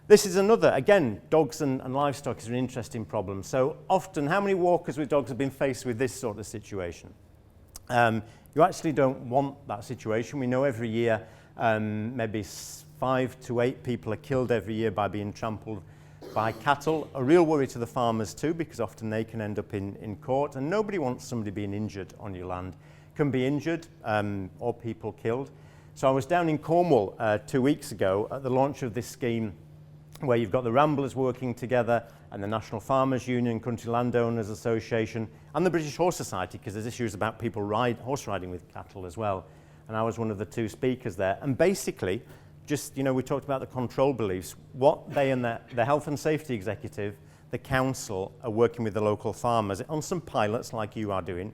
This is another, again, dogs and livestock is an interesting problem. So often, how many walkers with dogs have been faced with this sort of situation? You actually don't want that situation. We know every year maybe 5 to 8 people are killed every year by being trampled by cattle. A real worry to the farmers too, because often they can end up in court, and nobody wants somebody being injured on your land. Can be injured or people killed. So I was down in Cornwall 2 weeks ago at the launch of this scheme where you've got the Ramblers working together and the National Farmers Union, Country Landowners Association and the British Horse Society, because there's issues about people horse riding with cattle as well. And I was one of the 2 speakers there. And basically, just, we talked about the control beliefs. What they and the Health and Safety Executive, the council, are working with the local farmers on some pilots like you are doing,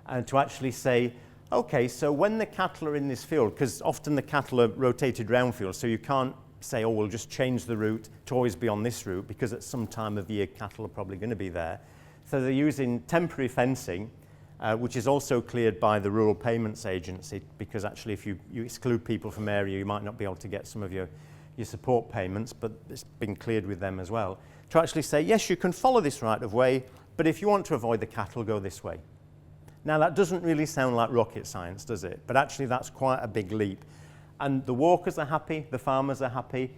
and to actually say, okay, so when the cattle are in this field, because often the cattle are rotated round fields, so you can't say, oh, we'll just change the route to always be on this route, because at some time of year cattle are probably going to be there. So they're using temporary fencing, which is also cleared by the Rural Payments Agency, because actually if you exclude people from area, you might not be able to get some of your support payments, but it's been cleared with them as well. To actually say, yes, you can follow this right of way, but if you want to avoid the cattle, go this way. Now that doesn't really sound like rocket science, does it? But actually that's quite a big leap. And the walkers are happy, the farmers are happy.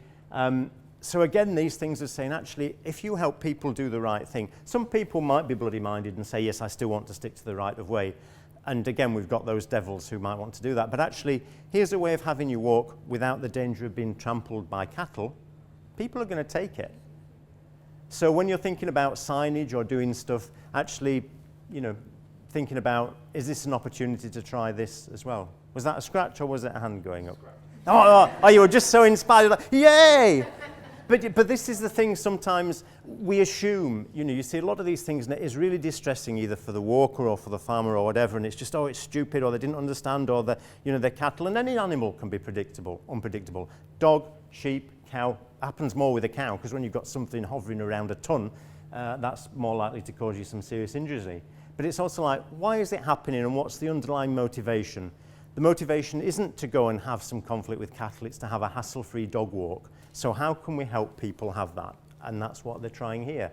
So again, these things are saying, actually, if you help people do the right thing, some people might be bloody-minded and say, yes, I still want to stick to the right of way. And again, we've got those devils who might want to do that. But actually, here's a way of having you walk without the danger of being trampled by cattle. People are going to take it. So when you're thinking about signage or doing stuff, actually, thinking about, is this an opportunity to try this as well? Was that a scratch or was it a hand going up? Oh, you were just so inspired, like, yay! But this is the thing, sometimes we assume, you see a lot of these things and it is really distressing either for the walker or for the farmer or whatever, and it's just, it's stupid, or they didn't understand, or they're cattle, and any animal can be unpredictable. Dog, sheep, cow, happens more with a cow, because when you've got something hovering around a ton, that's more likely to cause you some serious injury. But it's also like, why is it happening and what's the underlying motivation? The motivation isn't to go and have some conflict with cattle, it's to have a hassle-free dog walk. So how can we help people have that? And that's what they're trying here.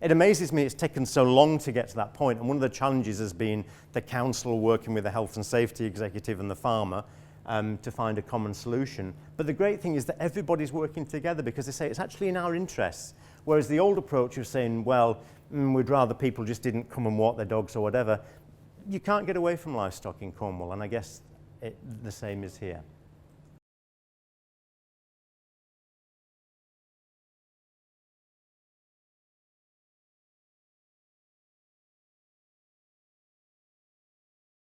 It amazes me it's taken so long to get to that point, and one of the challenges has been the council working with the Health and Safety Executive and the farmer to find a common solution. But the great thing is that everybody's working together, because they say it's actually in our interests. Whereas the old approach of saying, well, we'd rather people just didn't come and walk their dogs or whatever, you can't get away from livestock in Cornwall, and I guess the same is here.